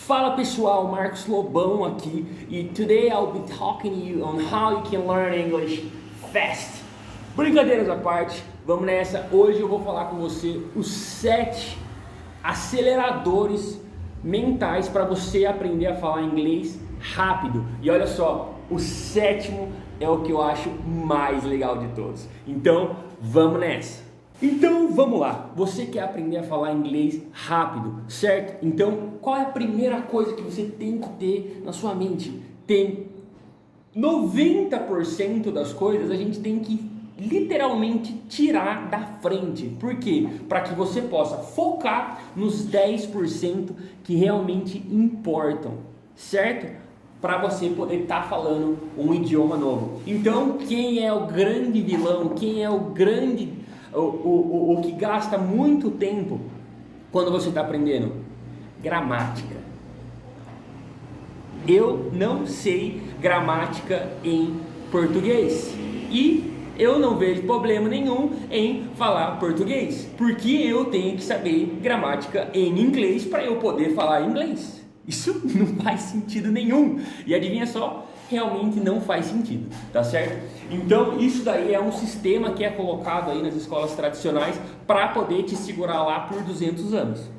Fala pessoal, Marcos Lobão aqui e today I'll be talking to you on how you can learn English fast. Brincadeiras à parte, vamos nessa. Hoje eu vou falar com você os 7 aceleradores mentais para você aprender a falar inglês rápido. E olha só, o 7º é o que eu acho mais legal de todos. Então, vamos nessa. Então vamos lá, você quer aprender a falar inglês rápido, certo? Então qual é a primeira coisa que você tem que ter na sua mente? Tem 90% das coisas a gente tem que literalmente tirar da frente. Por quê? Para que você possa focar nos 10% que realmente importam, certo? Para você poder estar falando um idioma novo. Então quem é o grande vilão, quem é o que gasta muito tempo quando você está aprendendo? Gramática. Eu não sei gramática em português e eu não vejo problema nenhum em falar português, porque eu tenho que saber gramática em inglês para eu poder falar inglês. Isso não faz sentido nenhum. E adivinha só? Realmente não faz sentido, tá certo? Então isso daí é um sistema que é colocado aí nas escolas tradicionais para poder te segurar lá por 200 anos,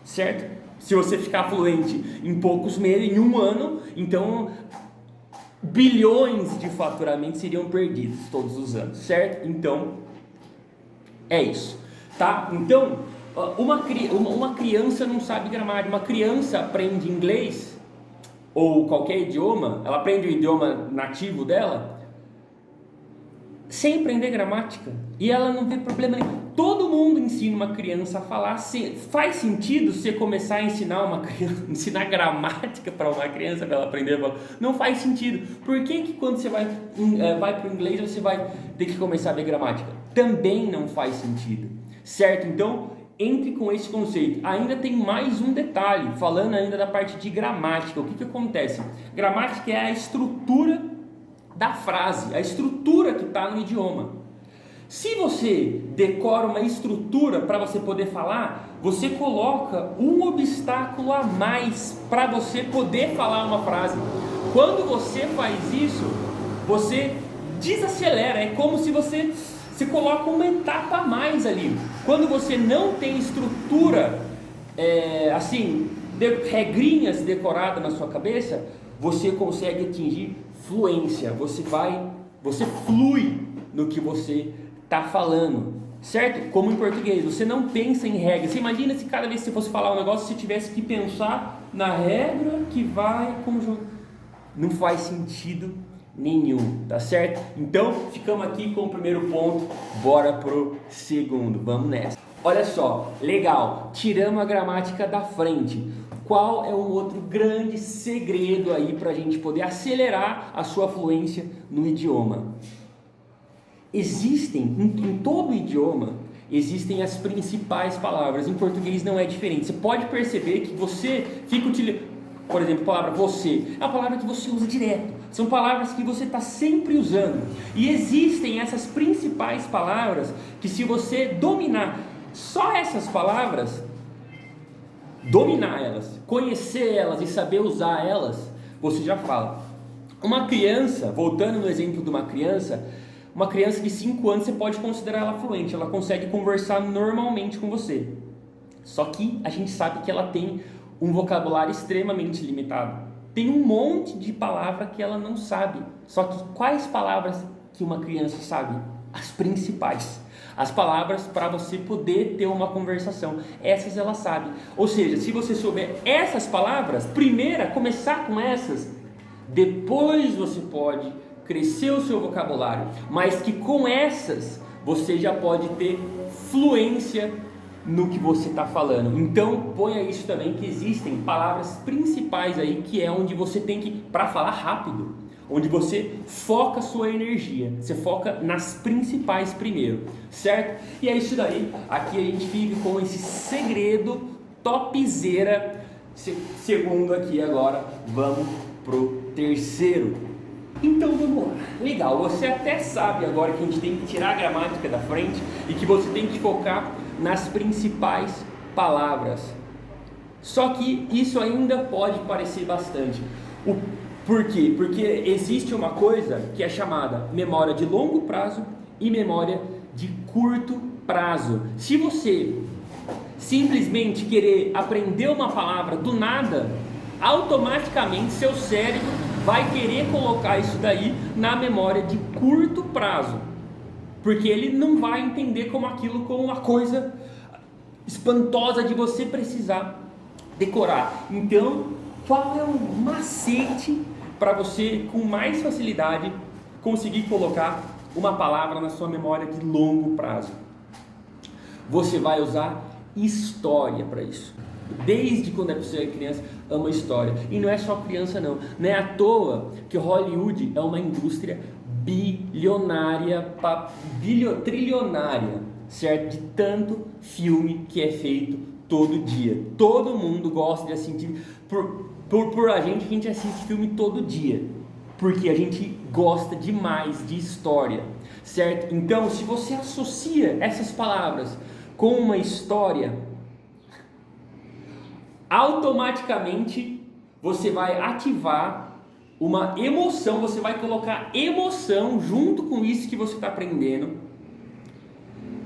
certo? Se você ficar fluente em poucos meses, em um ano, então bilhões de faturamentos seriam perdidos todos os anos, certo? Então é isso, tá? Então uma criança não sabe gramática, uma criança aprende inglês ou qualquer idioma, ela aprende o idioma nativo dela sem aprender gramática e ela não vê problema nenhum. Todo mundo ensina uma criança a falar. Faz sentido você começar a ensinar uma criança, ensinar gramática para uma criança para ela aprender a falar? Não faz sentido. Por que quando você vai para o inglês você vai ter que começar a ver gramática? Também não faz sentido, certo? Então entre com esse conceito. Ainda tem mais um detalhe, falando ainda da parte de gramática. O que acontece? Gramática é a estrutura da frase, a estrutura que está no idioma. Se você decora uma estrutura para você poder falar, você coloca um obstáculo a mais para você poder falar uma frase. Quando você faz isso, você desacelera, é como se você coloca uma etapa a mais ali. Quando você não tem estrutura, regrinhas decoradas na sua cabeça, você consegue atingir fluência. Você flui no que você está falando, certo? Como em português, você não pensa em regras. Você imagina se cada vez que você fosse falar um negócio, você tivesse que pensar na regra que vai conjuntar. Não faz sentido nenhum, tá certo? Então ficamos aqui com o primeiro ponto, bora pro segundo, vamos nessa. Olha só, legal, tiramos a gramática da frente. Qual é um outro grande segredo aí pra gente poder acelerar a sua fluência no idioma? Existem, em todo idioma, existem as principais palavras. Em português não é diferente. Você pode perceber que você fica utilizando, por exemplo, a palavra você é uma palavra que você usa direto. São palavras que você está sempre usando. E existem essas principais palavras que, se você dominar só essas palavras, dominar elas, conhecer elas e saber usar elas, você já fala. Uma criança, voltando no exemplo de uma criança de 5 anos, você pode considerar ela fluente. Ela consegue conversar normalmente com você. Só que a gente sabe que ela tem um vocabulário extremamente limitado. Tem um monte de palavra que ela não sabe. Só que quais palavras que uma criança sabe? As principais. As palavras para você poder ter uma conversação. Essas ela sabe. Ou seja, se você souber essas palavras, primeiro começar com essas, depois você pode crescer o seu vocabulário. Mas que com essas você já pode ter fluência no que você está falando. Então ponha isso também, que existem palavras principais aí, que é onde você tem que, para falar rápido, onde você foca a sua energia, você foca nas principais primeiro, certo? E é isso daí, aqui a gente fica com esse segredo topzera. Segundo aqui agora, vamos pro terceiro. Então vamos lá, legal, você até sabe agora que a gente tem que tirar a gramática da frente e que você tem que focar nas principais palavras. Só que isso ainda pode parecer bastante. Por quê? Porque existe uma coisa que é chamada memória de longo prazo e memória de curto prazo. Se você simplesmente querer aprender uma palavra do nada, automaticamente seu cérebro vai querer colocar isso daí na memória de curto prazo, porque ele não vai entender como aquilo como uma coisa espantosa de você precisar decorar. Então, qual é o macete para você com mais facilidade conseguir colocar uma palavra na sua memória de longo prazo? Você vai usar história para isso. Desde quando a pessoa é criança, ama história. E não é só criança não. Não é à toa que Hollywood é uma indústria trilionária, certo? De tanto filme que é feito todo dia. Todo mundo gosta de assistir. Por a gente assiste filme todo dia. Porque a gente gosta demais de história, certo? Então, se você associa essas palavras com uma história, automaticamente você vai ativar uma emoção, você vai colocar emoção junto com isso que você está aprendendo,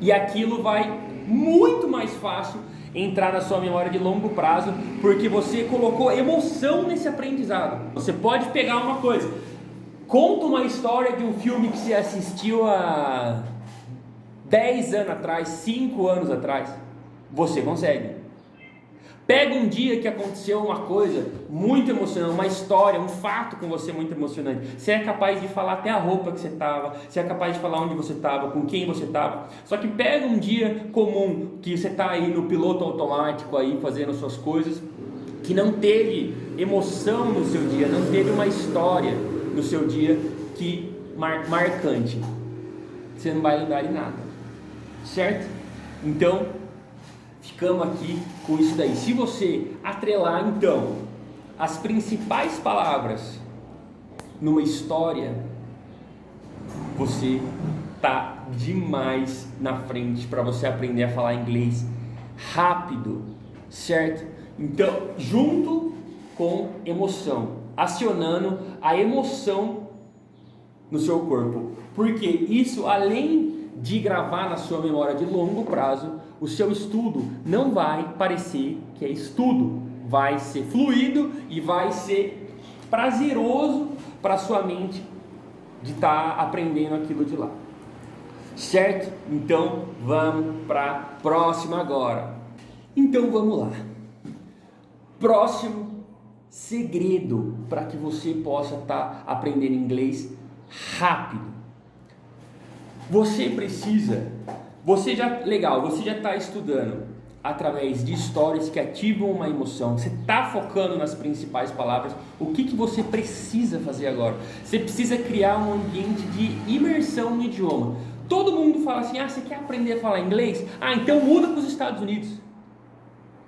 e aquilo vai muito mais fácil entrar na sua memória de longo prazo, porque você colocou emoção nesse aprendizado. Você pode pegar uma coisa, conta uma história de um filme que você assistiu há 10 anos atrás, 5 anos atrás, você consegue. Pega um dia que aconteceu uma coisa muito emocionante, uma história, um fato com você muito emocionante. Você é capaz de falar até a roupa que você estava, você é capaz de falar onde você estava, com quem você estava. Só que pega um dia comum, que você está aí no piloto automático, aí fazendo suas coisas, que não teve emoção no seu dia, não teve uma história no seu dia que marcante. Você não vai lembrar de nada, certo? Então, ficamos aqui com isso daí. Se você atrelar então as principais palavras numa história, você tá demais na frente para você aprender a falar inglês rápido, certo? Então, junto com emoção, acionando a emoção no seu corpo, porque isso, além de gravar na sua memória de longo prazo, o seu estudo não vai parecer que é estudo, vai ser fluido e vai ser prazeroso para a sua mente de estar aprendendo aquilo de lá, certo? Então vamos para a próxima agora. Então vamos lá. Próximo segredo para que você possa estar aprendendo inglês rápido. Você já está estudando através de histórias que ativam uma emoção, você está focando nas principais palavras. O que você precisa fazer agora? Você precisa criar um ambiente de imersão no idioma. Todo mundo fala assim, você quer aprender a falar inglês? Então muda para os Estados Unidos.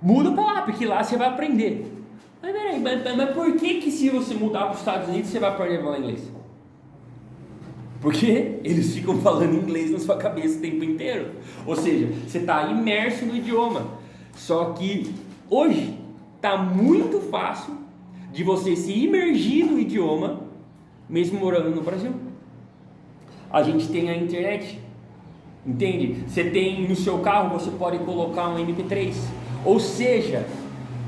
Muda para lá, porque lá você vai aprender. Mas peraí, mas por que se você mudar para os Estados Unidos, você vai aprender a falar inglês? Porque eles ficam falando inglês na sua cabeça o tempo inteiro. Ou seja, você está imerso no idioma. Só que hoje está muito fácil de você se imergir no idioma, mesmo morando no Brasil. A gente tem a internet, entende? Você tem no seu carro, você pode colocar um MP3. Ou seja,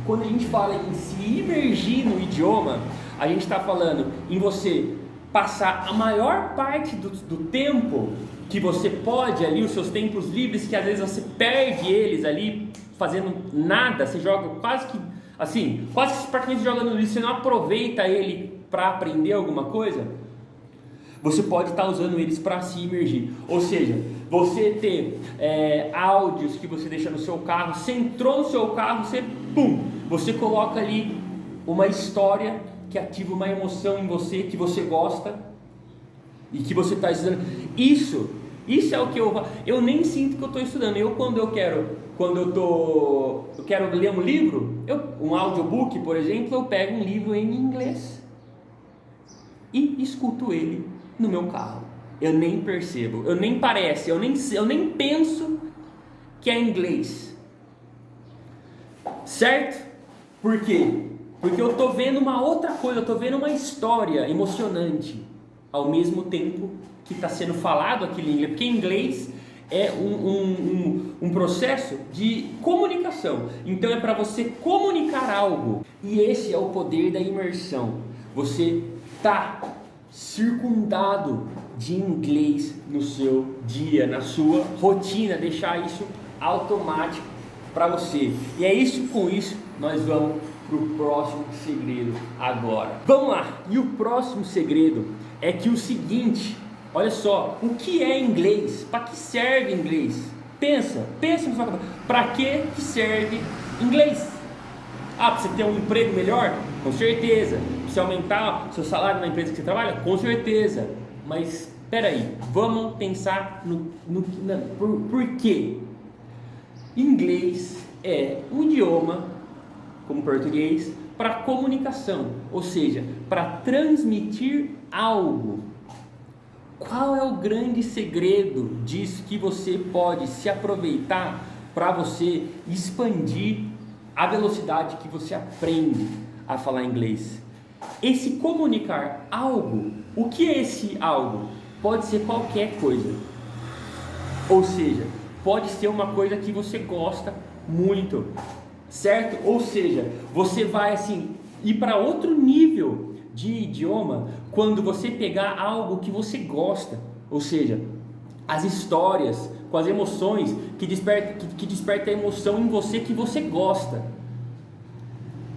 quando a gente fala em se imergir no idioma, a gente está falando em você passar a maior parte do tempo que você pode ali, os seus tempos livres, que às vezes você perde eles ali fazendo nada, você joga quase que praticamente jogando lixo, você não aproveita ele para aprender alguma coisa. Você pode estar usando eles para se imergir. Ou seja, você ter áudios que você deixa no seu carro, você entrou no seu carro, você coloca ali uma história que ativa uma emoção em você, que você gosta e que você está estudando. Isso é o que eu nem sinto que eu estou estudando. Quando eu quero ler um livro, um audiobook, por exemplo, eu pego um livro em inglês e escuto ele no meu carro. Eu nem percebo, eu nem penso que é inglês, certo? Por quê? Porque eu estou vendo uma outra coisa, eu estou vendo uma história emocionante, ao mesmo tempo que está sendo falado aquilo em inglês, porque inglês é um processo de comunicação, então é para você comunicar algo, e esse é o poder da imersão. Você está circundado de inglês no seu dia, na sua rotina, deixar isso automático para você. E é isso, com isso nós vamos para o próximo segredo agora. Vamos lá! E o próximo segredo é que o seguinte, olha só, o que é inglês? Para que serve inglês? Pensa na sua cabeça. Para que serve inglês? Ah, para você ter um emprego melhor? Com certeza. Para você aumentar o seu salário na empresa que você trabalha? Com certeza. Mas espera aí, vamos pensar por quê? Inglês é um idioma, como português, para comunicação, ou seja, para transmitir algo. Qual é o grande segredo disso que você pode se aproveitar para você expandir a velocidade que você aprende a falar inglês? Esse comunicar algo, o que é esse algo? Pode ser qualquer coisa, ou seja, pode ser uma coisa que você gosta muito, certo? Ou seja, você vai assim ir para outro nível de idioma quando você pegar algo que você gosta, ou seja, as histórias com as emoções que desperta a emoção em você que você gosta.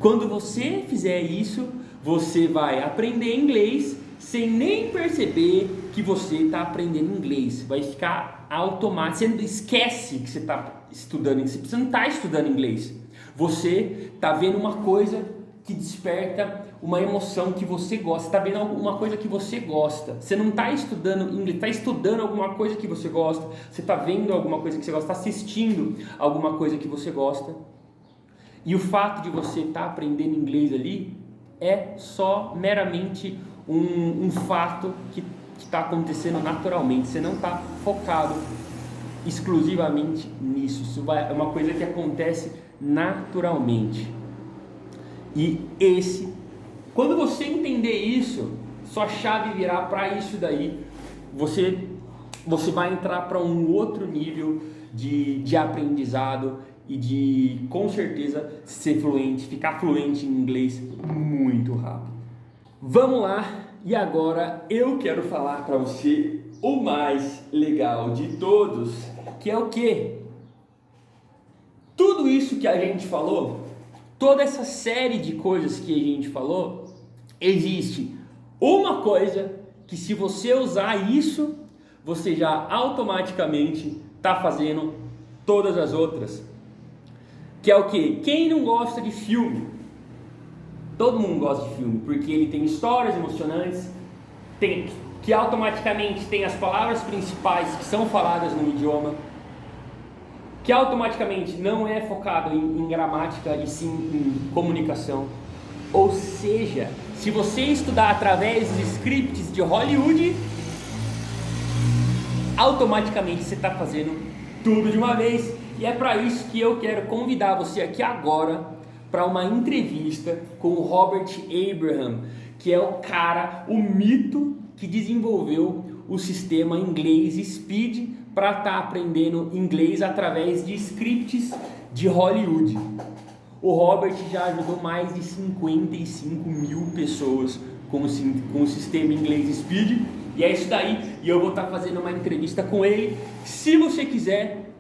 Quando você fizer isso, você vai aprender inglês sem nem perceber que você está aprendendo inglês. Vai ficar automático. Você não esquece que você está estudando inglês. Você não está estudando inglês. Você está vendo uma coisa que desperta uma emoção que você gosta. Você está vendo alguma coisa que você gosta. Você não está estudando inglês, está estudando alguma coisa que você gosta. Você está vendo alguma coisa que você gosta, está assistindo alguma coisa que você gosta. E o fato de você estar aprendendo inglês ali é só meramente um fato que está acontecendo naturalmente. Você não está focado exclusivamente nisso. Isso é uma coisa que acontece naturalmente. E quando você entender isso, sua chave virá para isso daí. Você vai entrar para um outro nível de aprendizado e de, com certeza, ser fluente, ficar fluente em inglês muito rápido. Vamos lá, e agora eu quero falar para você o mais legal de todos, que é o quê? Tudo isso que a gente falou, toda essa série de coisas que a gente falou, existe uma coisa que, se você usar isso, você já automaticamente está fazendo todas as outras. Que é o quê? Quem não gosta de filme? Todo mundo gosta de filme, porque ele tem histórias emocionantes, que automaticamente tem as palavras principais que são faladas no idioma, que automaticamente não é focado em gramática e sim em comunicação. Ou seja, se você estudar através dos scripts de Hollywood, automaticamente você está fazendo tudo de uma vez. E é para isso que eu quero convidar você aqui agora para uma entrevista com o Robert Abraham, que é o cara, o mito que desenvolveu o sistema inglês Speed para estar aprendendo inglês através de scripts de Hollywood. O Robert já ajudou mais de 55 mil pessoas com o sistema inglês Speed. E é isso daí, e eu vou estar fazendo uma entrevista com ele. Se você quiser,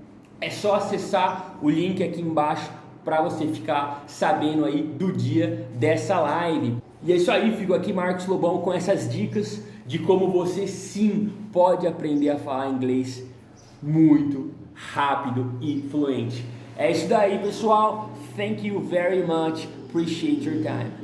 é só acessar o link aqui embaixo para você ficar sabendo aí do dia dessa live. E é isso aí, fico aqui, Marcos Lobão, com essas dicas de como você sim pode aprender a falar inglês muito rápido e fluente. É isso daí, pessoal. Thank you very much. Appreciate your time.